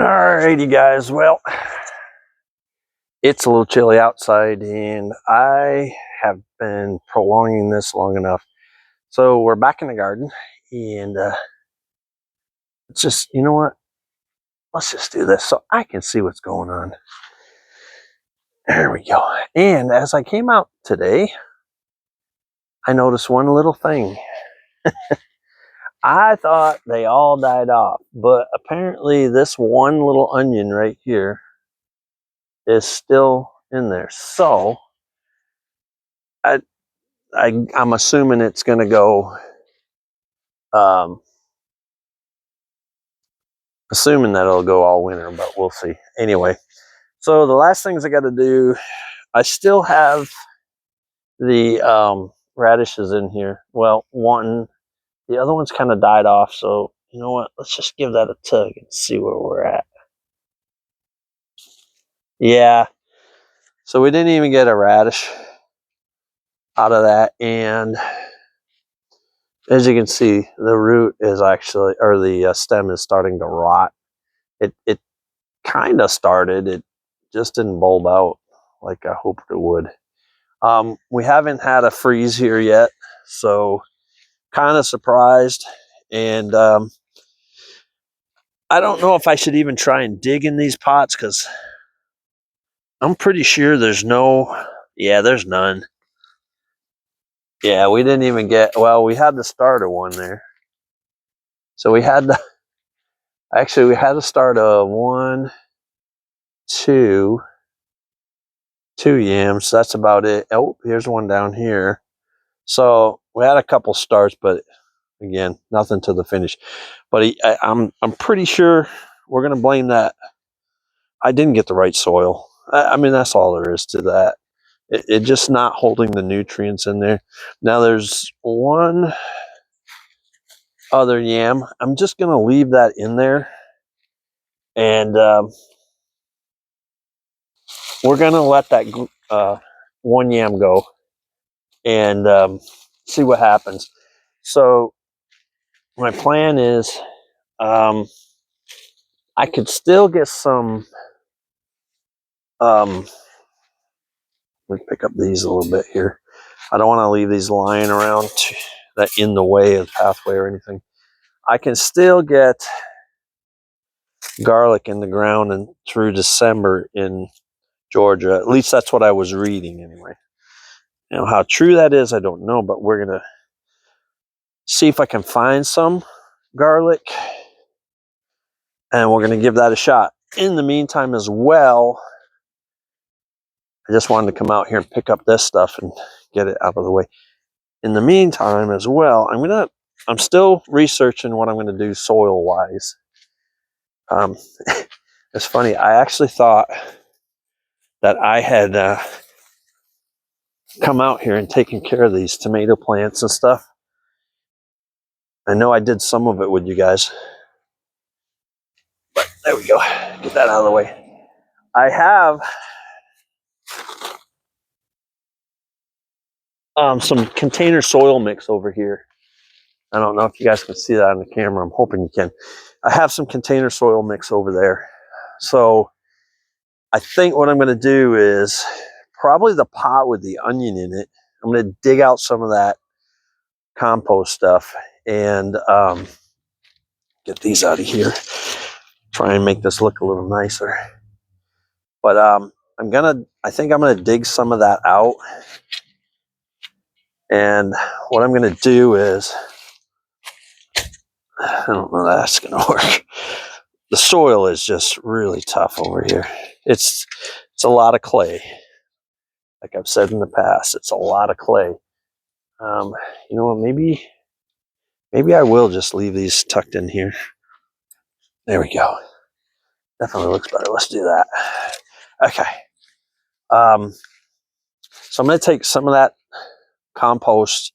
Alrighty, guys. Well, it's a little chilly outside, and I have been prolonging this long enough. So we're back in the garden, and it's just, you know what? Let's just do this so I can see what's going on. There we go. And as I came out today, I noticed one little thing. I thought they all died off, but apparently this one little onion right here is still in there. So I'm assuming it's going to go, assuming that it'll go all winter, but we'll see. Anyway, so the last things I got to do, I still have the radishes in here. Well, the other one's kind of died off, so you know what? Let's just give that a tug and see where we're at. Yeah, so we didn't even get a radish out of that, and as you can see, the root is actually, or the stem is starting to rot. It kind of started, it just didn't bulb out like I hoped it would. We haven't had a freeze here yet, so kind of surprised. And I don't know if I should even try and dig in these pots, because I'm pretty sure there's there's none. Yeah, we didn't even get, well, we had the starter one there. So we had we had to start a two yams. That's about it. Oh, here's one down here. So we had a couple starts, but again, nothing to the finish. But I'm pretty sure we're gonna blame that. I didn't get the right soil. I mean, that's all there is to that. It just not holding the nutrients in there. Now there's one other yam. I'm just gonna leave that in there, and we're gonna let that one yam go and see what happens. So my plan is, I could still get some. Let me pick up these a little bit here. I don't want to leave these lying around that in the way of the pathway or anything. I can still get garlic in the ground and through December in Georgia. At least that's what I was reading anyway. Now, how true that is, I don't know, but we're going to see if I can find some garlic, and we're going to give that a shot. In the meantime as well, I just wanted to come out here and pick up this stuff and get it out of the way. In the meantime as well, I'm still researching what I'm going to do soil wise. It's funny, I actually thought that I had come out here and taken care of these tomato plants and stuff. I know I did some of it with you guys, but there we go. Get that out of the way. I have some container soil mix over here. I don't know if you guys can see that on the camera. I'm hoping you can. I have some container soil mix over there. So I think what I'm going to do is probably the pot with the onion in it. I'm going to dig out some of that compost stuff and get these out of here. Try and make this look a little nicer. But I think I'm going to dig some of that out. And what I'm going to do is, I don't know that's going to work. The soil is just really tough over here. It's a lot of clay. Like I've said in the past, it's a lot of clay. You know what? Maybe I will just leave these tucked in here. There we go. Definitely looks better. Let's do that. Okay. So I'm going to take some of that compost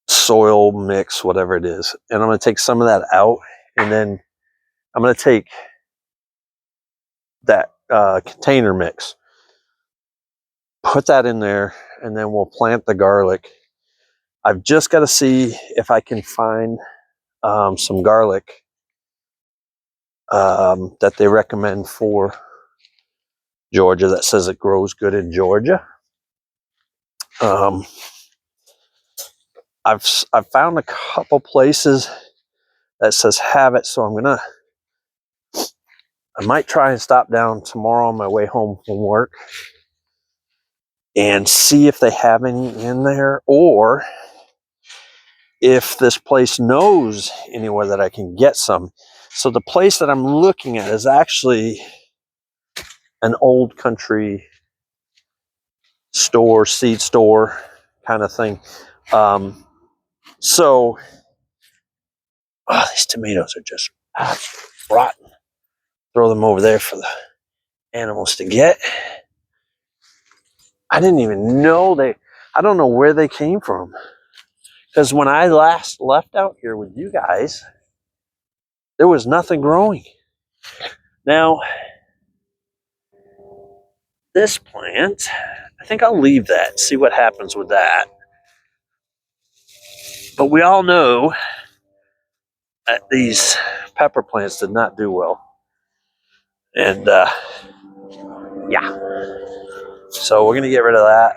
soil mix, whatever it is, and I'm going to take some of that out, and then I'm going to take that container mix, put that in there, and then we'll plant the garlic. I've just got to see if I can find some garlic that they recommend for Georgia that says it grows good in Georgia. I've found a couple places that says have it, so I might try and stop down tomorrow on my way home from work and see if they have any in there, or if this place knows anywhere that I can get some. So the place that I'm looking at is actually an old country store, seed store kind of thing. So these tomatoes are just rotten. Throw them over there for the animals to get. I didn't even know I don't know where they came from. Because when I last left out here with you guys, there was nothing growing. Now, this plant, I think I'll leave that, see what happens with that. But we all know that these pepper plants did not do well. And yeah, so we're going to get rid of that.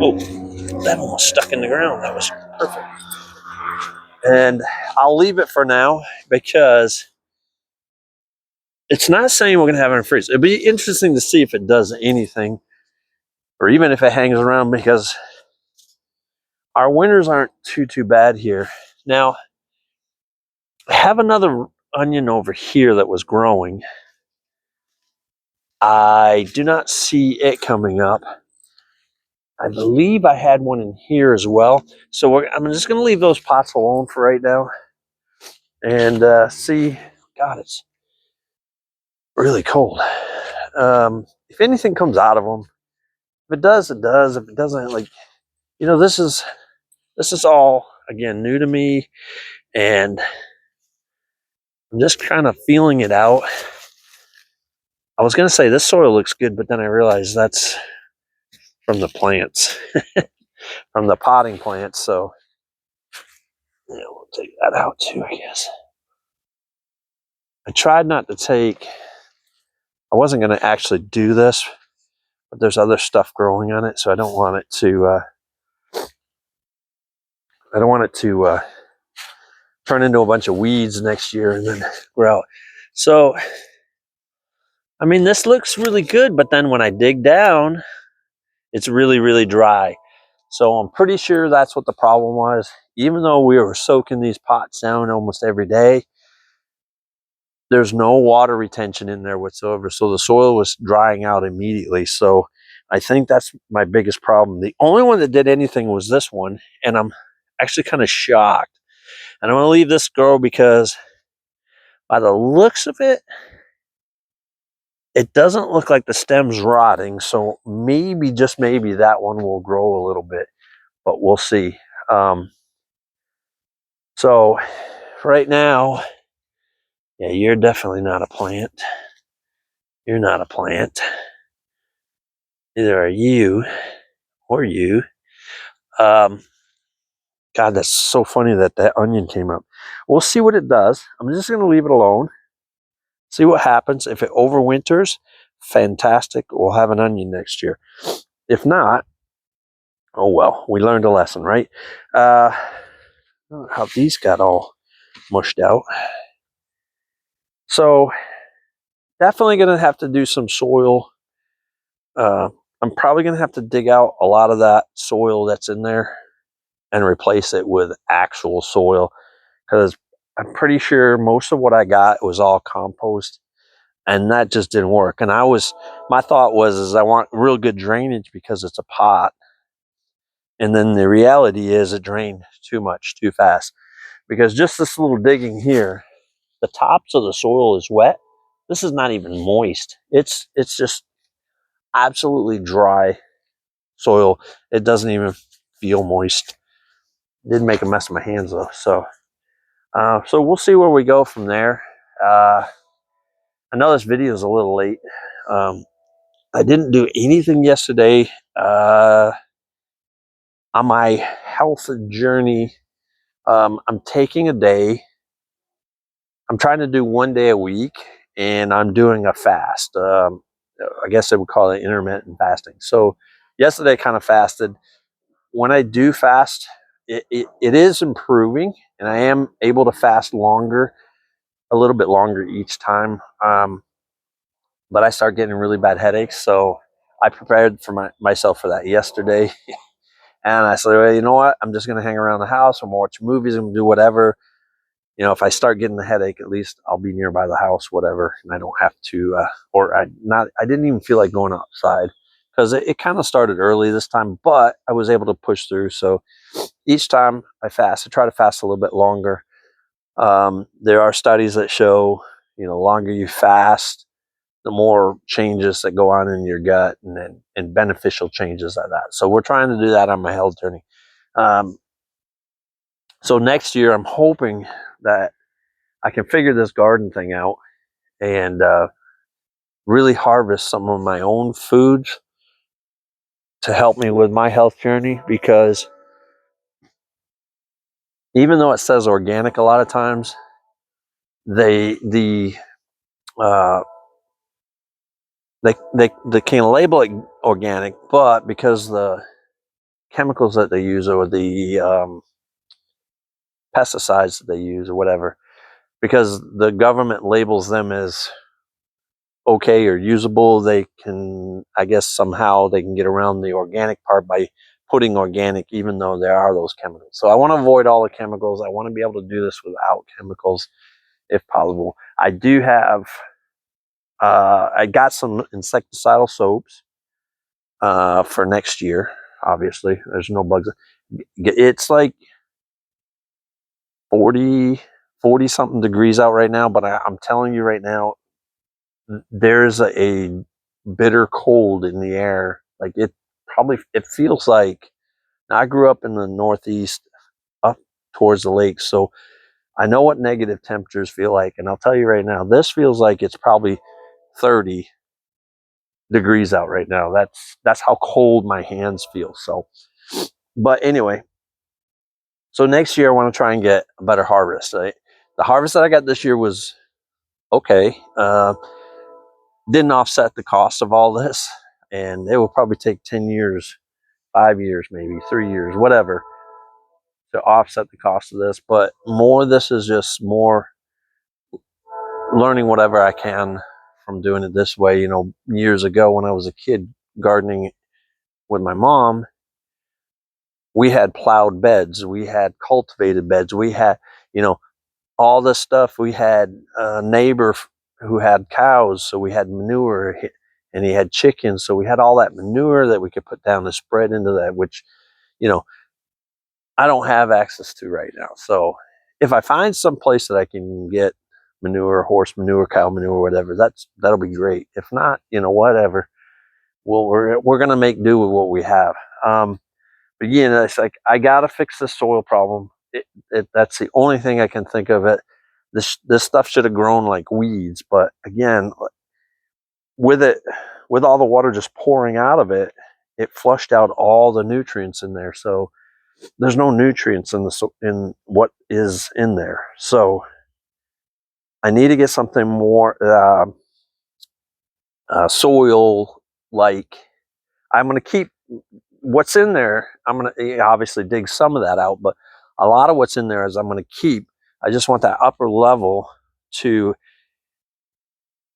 Oh, that almost stuck in the ground. That was perfect. And I'll leave it for now because it's not saying we're going to have it in freeze. It'd be interesting to see if it does anything, or even if it hangs around, because our winters aren't too bad here. Now, I have another onion over here that was growing. I do not see it coming up. I believe I had one in here as well. So I'm just going to leave those pots alone for right now and see. God, it's really cold. If anything comes out of them, if it does, it does. If it doesn't, this is all, again, new to me, and I'm just kind of feeling it out. I was going to say this soil looks good, but then I realized that's from the plants, from the potting plants. So yeah, we'll take that out too, I guess. I tried not to take, I wasn't going to actually do this, but there's other stuff growing on it, so I don't want it to turn into a bunch of weeds next year and then grow out. So, I mean, this looks really good, but then when I dig down, it's really, really dry. So I'm pretty sure that's what the problem was. Even though we were soaking these pots down almost every day, there's no water retention in there whatsoever. So the soil was drying out immediately. So I think that's my biggest problem. The only one that did anything was this one, and I'm actually kind of shocked. And I'm going to leave this grow because by the looks of it, it doesn't look like the stem's rotting. So maybe, just maybe, that one will grow a little bit, but we'll see. So right now, yeah, you're definitely not a plant. You're not a plant. Neither are you or you. God, that's so funny that onion came up. We'll see what it does. I'm just going to leave it alone. See what happens. If it overwinters, fantastic. We'll have an onion next year. If not, oh well, we learned a lesson, right? How these got all mushed out. So definitely going to have to do some soil. I'm probably going to have to dig out a lot of that soil that's in there and replace it with actual soil, because I'm pretty sure most of what I got was all compost, and that just didn't work. And my thought was I want real good drainage because it's a pot. And then the reality is it drained too much, too fast, because just this little digging here, the tops of the soil is wet. This is not even moist. It's just absolutely dry soil. It doesn't even feel moist. Did make a mess of my hands though. So we'll see where we go from there. I know this video is a little late. I didn't do anything yesterday on my health journey. I'm taking a day I'm trying to do 1 day a week, and I'm doing a fast. I guess they would call it intermittent fasting. So yesterday I kind of fasted. When I do fast, it is improving, and I am able to fast longer, a little bit longer each time. But I start getting really bad headaches, so I prepared for myself for that yesterday. And I said, well, you know what? I'm just going to hang around the house. I'm going to watch movies. I'm going to do whatever. You know, if I start getting the headache, at least I'll be nearby the house, whatever, and I don't have to, I didn't even feel like going outside because it kind of started early this time, but I was able to push through. So each time I fast, I try to fast a little bit longer. There are studies that show, the longer you fast, the more changes that go on in your gut and beneficial changes like that. So we're trying to do that on my health journey. So next year, I'm hoping that I can figure this garden thing out and really harvest some of my own foods to help me with my health journey, because even though it says organic a lot of times, uh, they can label it organic, but because the chemicals that they use or the pesticides that they use or whatever, because the government labels them as okay or usable, they can, I guess somehow they can get around the organic part by putting organic, even though there are those chemicals. So I want to avoid all the chemicals. I want to be able to do this without chemicals if possible. I do have, I got some insecticidal soaps for next year. Obviously, there's no bugs. It's like 40 something degrees out right now, but I'm telling you right now, there's a bitter cold in the air. Like it feels like, now I grew up in the Northeast up towards the lakes, so I know what negative temperatures feel like. And I'll tell you right now, this feels like it's probably 30 degrees out right now. That's how cold my hands feel. So, but anyway, so next year I want to try and get a better harvest. The harvest that I got this year was okay. Didn't offset the cost of all this, and it will probably take 10 years, 5 years, maybe 3 years, whatever, to offset the cost of this. But this is just more learning whatever I can from doing it this way. Years ago when I was a kid gardening with my mom, we had plowed beds, we had cultivated beds, we had, all this stuff. We had a neighbor who had cows, so we had manure, and he had chickens, so we had all that manure that we could put down and spread into that, which, I don't have access to right now. So if I find some place that I can get manure, horse manure, cow manure, whatever, that'll be great. If not, whatever. Well, we're gonna make do with what we have. But it's like I gotta fix this soil problem. That's the only thing I can think of. This stuff should have grown like weeds, but again, with all the water just pouring out of it, it flushed out all the nutrients in there. So there's no nutrients in what is in there. So I need to get something more soil like. I'm going to keep what's in there. I'm going to obviously dig some of that out, but a lot of what's in there is I'm going to keep. I just want that upper level to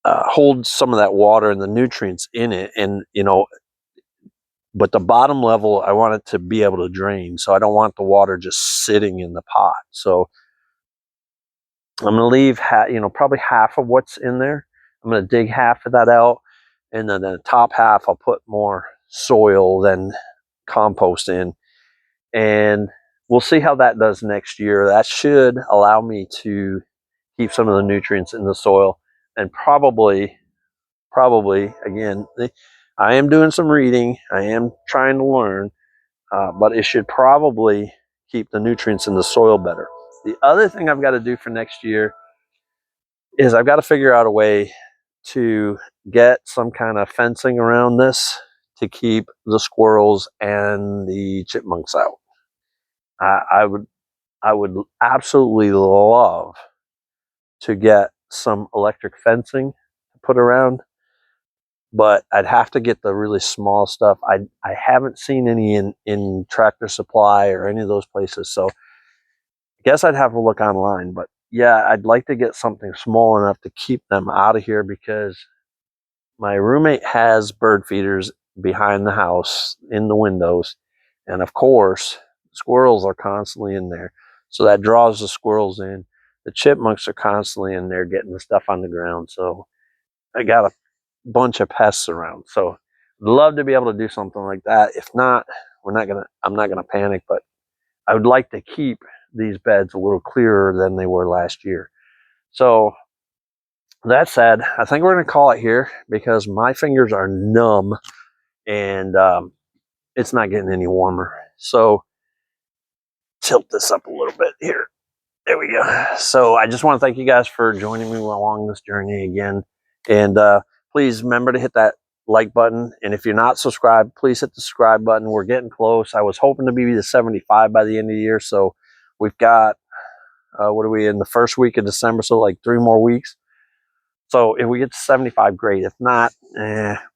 hold some of that water and the nutrients in it, and but the bottom level, I want it to be able to drain. So I don't want the water just sitting in the pot. So I'm going to leave, probably half of what's in there. I'm going to dig half of that out, and then the top half, I'll put more soil than compost in, and we'll see how that does next year. That should allow me to keep some of the nutrients in the soil, and probably again, I am doing some reading. I am trying to learn, but it should probably keep the nutrients in the soil better. The other thing I've got to do for next year is I've got to figure out a way to get some kind of fencing around this to keep the squirrels and the chipmunks out. I would absolutely love to get some electric fencing to put around, but I'd have to get the really small stuff. I haven't seen any in Tractor Supply or any of those places, so I guess I'd have to look online. But yeah, I'd like to get something small enough to keep them out of here, because my roommate has bird feeders behind the house in the windows, and of course squirrels are constantly in there, so that draws the squirrels in. The chipmunks are constantly in there getting the stuff on the ground, so I got a bunch of pests around. So I'd love to be able to do something like that. If not, I'm not gonna panic, but I would like to keep these beds a little clearer than they were last year. So that said, I think we're gonna call it here, because my fingers are numb, and it's not getting any warmer. So tilt this up a little bit here. There we go. So I just want to thank you guys for joining me along this journey again. And please remember to hit that like button. And if you're not subscribed, please hit the subscribe button. We're getting close. I was hoping to be to 75 by the end of the year. So we've got, what are we in the first week of December? So like 3 more weeks. So if we get to 75, great. If not,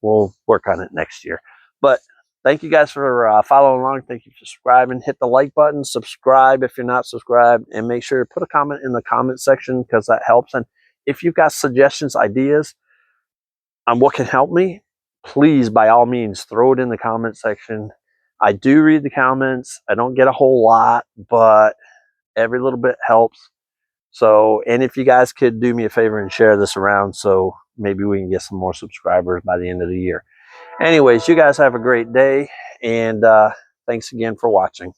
we'll work on it next year. But thank you guys for following along. Thank you for subscribing. Hit the like button. Subscribe if you're not subscribed. And make sure to put a comment in the comment section, because that helps. And if you've got suggestions, ideas on what can help me, please, by all means, throw it in the comment section. I do read the comments. I don't get a whole lot, but every little bit helps. So, and if you guys could do me a favor and share this around, so maybe we can get some more subscribers by the end of the year. Anyways, you guys have a great day, and thanks again for watching.